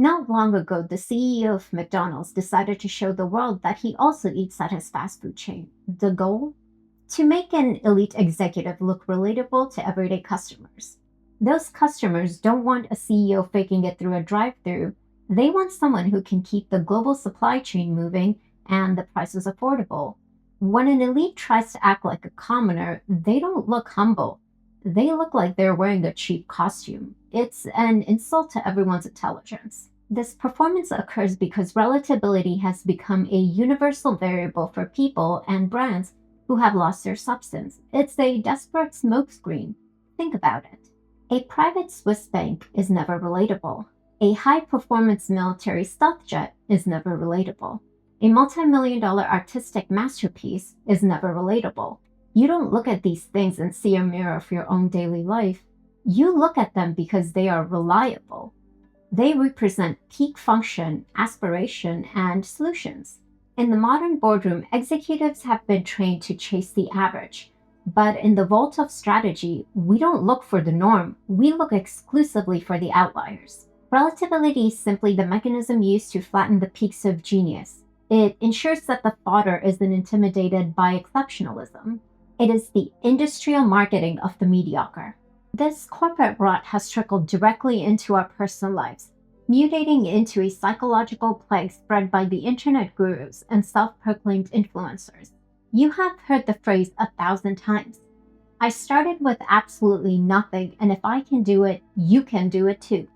Not long ago, the CEO of McDonald's decided to show the world that he also eats at his fast food chain. The goal? To make an elite executive look relatable to everyday customers. Those customers don't want a CEO faking it through a drive-thru. They want someone who can keep the global supply chain moving and the prices affordable. When an elite tries to act like a commoner, they don't look humble. They look like they're wearing a cheap costume. It's an insult to everyone's intelligence. This performance occurs because relatability has become a universal variable for people and brands who have lost their substance. It's a desperate smokescreen. Think about it. A private Swiss bank is never relatable. A high-performance military stealth jet is never relatable. A multi-million-dollar artistic masterpiece is never relatable. You don't look at these things and see a mirror of your own daily life. You look at them because they are reliable. They represent peak function, aspiration, and solutions. In the modern boardroom, executives have been trained to chase the average. But in the vault of strategy, we don't look for the norm. We look exclusively for the outliers. Relatability is simply the mechanism used to flatten the peaks of genius. It ensures that the fodder isn't intimidated by exceptionalism. It is the industrial marketing of the mediocre. This corporate rot has trickled directly into our personal lives, mutating into a psychological plague spread by the internet gurus and self-proclaimed influencers. You have heard the phrase 1,000 times. I started with absolutely nothing, and if I can do it, you can do it too.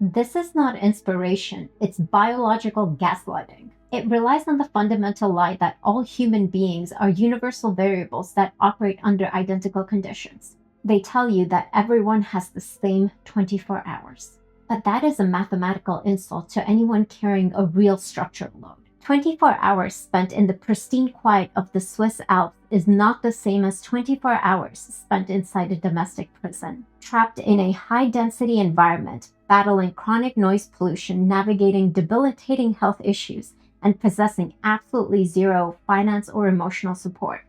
This is not inspiration, it's biological gaslighting. It relies on the fundamental lie that all human beings are universal variables that operate under identical conditions. They tell you that everyone has the same 24 hours. But that is a mathematical insult to anyone carrying a real structural load. 24 hours spent in the pristine quiet of the Swiss Alps is not the same as 24 hours spent inside a domestic prison, trapped in a high-density environment, battling chronic noise pollution, navigating debilitating health issues, and possessing absolutely zero finance or emotional support.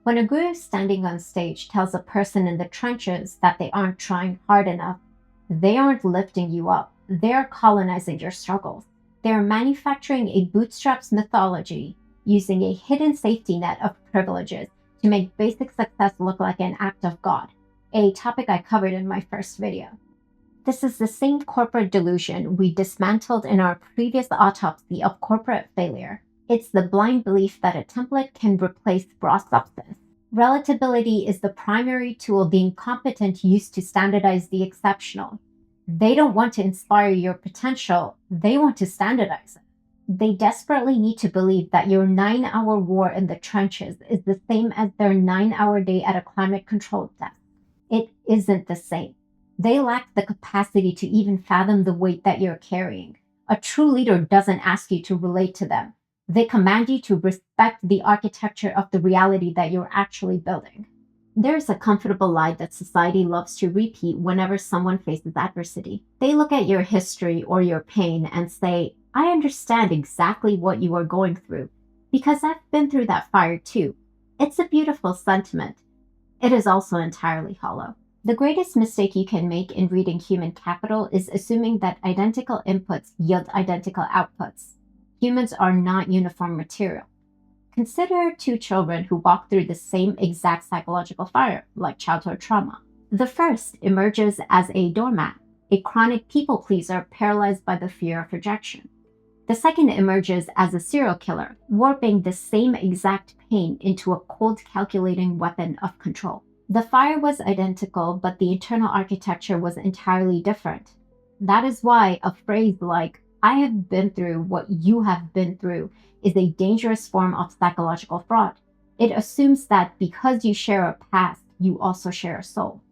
When a guru standing on stage tells a person in the trenches that they aren't trying hard enough, they aren't lifting you up. They're colonizing your struggles. They're manufacturing a bootstraps mythology using a hidden safety net of privileges to make basic success look like an act of God, a topic I covered in my first video. This is the same corporate delusion we dismantled in our previous autopsy of corporate failure. It's the blind belief that a template can replace raw substance. Relatability is the primary tool the incompetent use to standardize the exceptional. They don't want to inspire your potential, they want to standardize it. They desperately need to believe that your 9-hour war in the trenches is the same as their 9-hour day at a climate-controlled desk. It isn't the same. They lack the capacity to even fathom the weight that you're carrying. A true leader doesn't ask you to relate to them. They command you to respect the architecture of the reality that you're actually building. There's a comfortable lie that society loves to repeat whenever someone faces adversity. They look at your history or your pain and say, I understand exactly what you are going through, because I've been through that fire too. It's a beautiful sentiment. It is also entirely hollow. The greatest mistake you can make in reading human capital is assuming that identical inputs yield identical outputs. Humans are not uniform material. Consider two children who walk through the same exact psychological fire, like childhood trauma. The first emerges as a doormat, a chronic people pleaser paralyzed by the fear of rejection. The second emerges as a serial killer, warping the same exact pain into a cold, calculating weapon of control. The fire was identical, but the internal architecture was entirely different. That is why a phrase like, I have been through what you have been through, is a dangerous form of psychological fraud. It assumes that because you share a past, you also share a soul.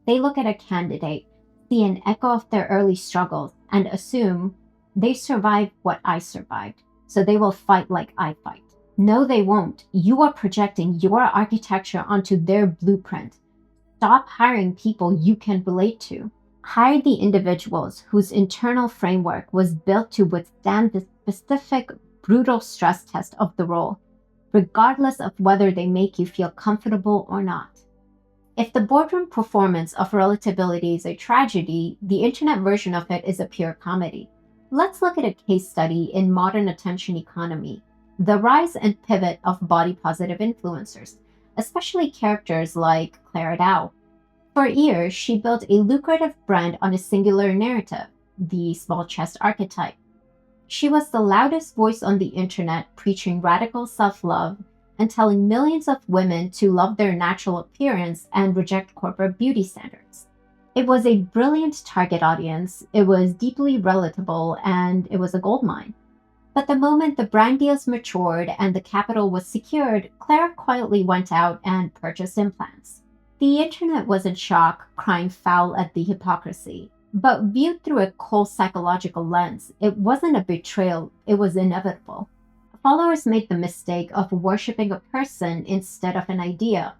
They look at a candidate, see an echo of their early struggles, and assume they survived what I survived, so they will fight like I fight. No, they won't. You are projecting your architecture onto their blueprint. Stop hiring people you can relate to. Hire the individuals whose internal framework was built to withstand the specific, brutal stress test of the role, regardless of whether they make you feel comfortable or not. If the boardroom performance of relatability is a tragedy, the internet version of it is a pure comedy. Let's look at a case study in modern attention economy, the rise and pivot of body positive influencers, especially characters like Claire Dow. For years, she built a lucrative brand on a singular narrative, the small chest archetype. She was the loudest voice on the internet preaching radical self love and telling millions of women to love their natural appearance and reject corporate beauty standards. It was a brilliant target audience, it was deeply relatable, and it was a goldmine. But the moment the brand deals matured and the capital was secured, Clara quietly went out and purchased implants. The internet was in shock, crying foul at the hypocrisy. But viewed through a cold psychological lens, it wasn't a betrayal, it was inevitable. Followers made the mistake of worshipping a person instead of an idea.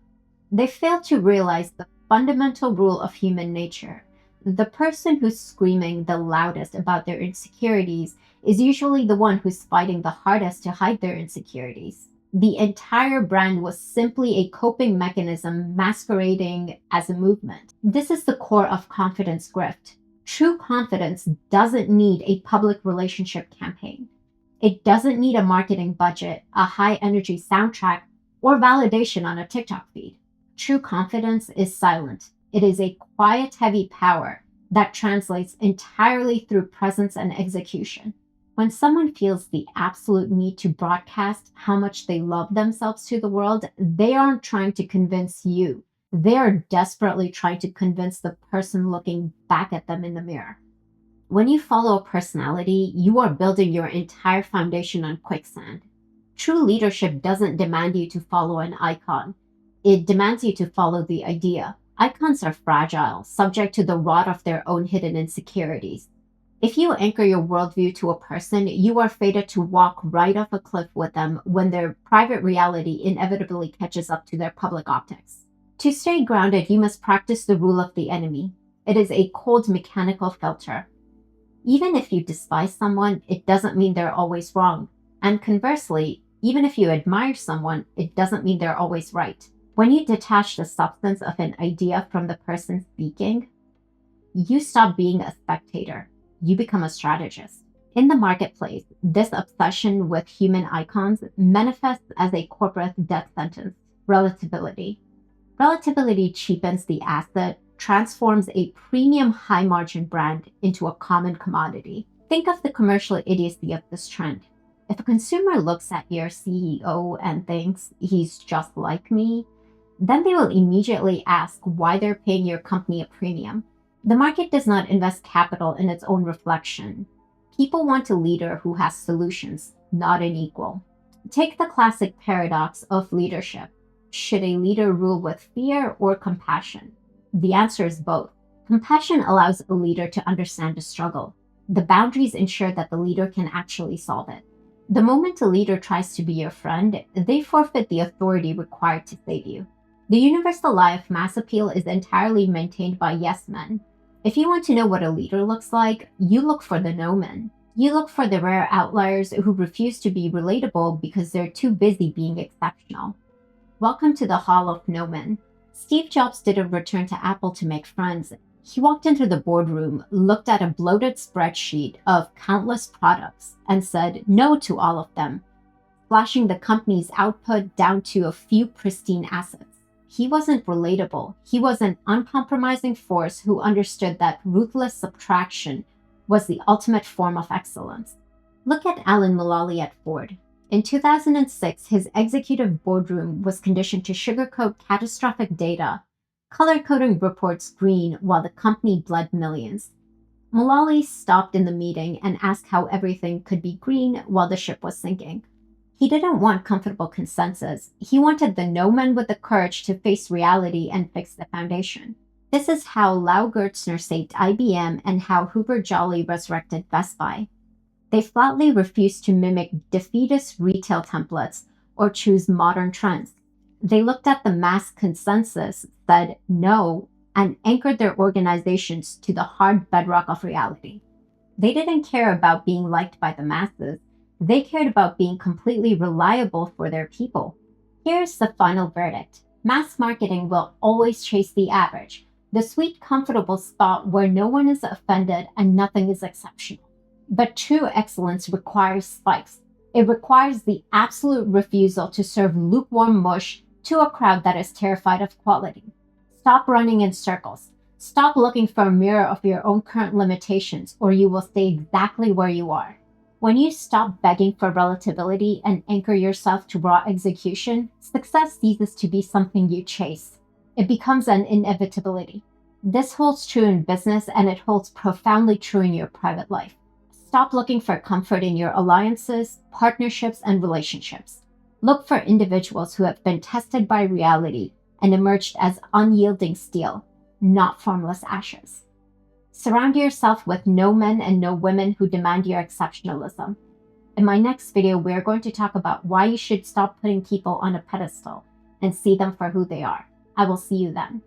They failed to realize the fundamental rule of human nature. The person who's screaming the loudest about their insecurities is usually the one who's fighting the hardest to hide their insecurities. The entire brand was simply a coping mechanism masquerading as a movement. This is the core of confidence grift. True confidence doesn't need a public relationship campaign. It doesn't need a marketing budget, a high energy soundtrack, or validation on a TikTok feed. True confidence is silent. It is a quiet, heavy power that translates entirely through presence and execution. When someone feels the absolute need to broadcast how much they love themselves to the world, they aren't trying to convince you. They are desperately trying to convince the person looking back at them in the mirror. When you follow a personality, you are building your entire foundation on quicksand. True leadership doesn't demand you to follow an icon. It demands you to follow the idea. Icons are fragile, subject to the rot of their own hidden insecurities. If you anchor your worldview to a person, you are fated to walk right off a cliff with them when their private reality inevitably catches up to their public optics. To stay grounded, you must practice the rule of the enemy. It is a cold mechanical filter. Even if you despise someone, it doesn't mean they're always wrong. And conversely, even if you admire someone, it doesn't mean they're always right. When you detach the substance of an idea from the person speaking, you stop being a spectator. You become a strategist. In the marketplace, this obsession with human icons manifests as a corporate death sentence, relatability. Relatability cheapens the asset, transforms a premium high margin brand into a common commodity. Think of the commercial idiocy of this trend. If a consumer looks at your CEO and thinks he's just like me, then they will immediately ask why they're paying your company a premium. The market does not invest capital in its own reflection. People want a leader who has solutions, not an equal. Take the classic paradox of leadership. Should a leader rule with fear or compassion? The answer is both. Compassion allows a leader to understand the struggle. The boundaries ensure that the leader can actually solve it. The moment a leader tries to be your friend, they forfeit the authority required to save you. The universal lie of mass appeal is entirely maintained by yes men. If you want to know what a leader looks like, you look for the no men. You look for the rare outliers who refuse to be relatable because they're too busy being exceptional. Welcome to the Hall of No Men. Steve Jobs didn't return to Apple to make friends. He walked into the boardroom, looked at a bloated spreadsheet of countless products, and said no to all of them, slashing the company's output down to a few pristine assets. He wasn't relatable. He was an uncompromising force who understood that ruthless subtraction was the ultimate form of excellence. Look at Alan Mulally at Ford. In 2006, his executive boardroom was conditioned to sugarcoat catastrophic data, color-coding reports green while the company bled millions. Mulally stopped in the meeting and asked how everything could be green while the ship was sinking. He didn't want comfortable consensus. He wanted the no men with the courage to face reality and fix the foundation. This is how Lau Gertzner saved IBM and how Hubert Jolly resurrected Best Buy. They flatly refused to mimic defeatist retail templates or choose modern trends. They looked at the mass consensus, said no, and anchored their organizations to the hard bedrock of reality. They didn't care about being liked by the masses. They cared about being completely reliable for their people. Here's the final verdict. Mass marketing will always chase the average, the sweet, comfortable spot where no one is offended and nothing is exceptional. But true excellence requires spikes. It requires the absolute refusal to serve lukewarm mush to a crowd that is terrified of quality. Stop running in circles. Stop looking for a mirror of your own current limitations, or you will stay exactly where you are. When you stop begging for relatability and anchor yourself to raw execution, success ceases to be something you chase. It becomes an inevitability. This holds true in business, and it holds profoundly true in your private life. Stop looking for comfort in your alliances, partnerships, and relationships. Look for individuals who have been tested by reality and emerged as unyielding steel, not formless ashes. Surround yourself with no men and no women who demand your exceptionalism. In my next video, we're going to talk about why you should stop putting people on a pedestal and see them for who they are. I will see you then.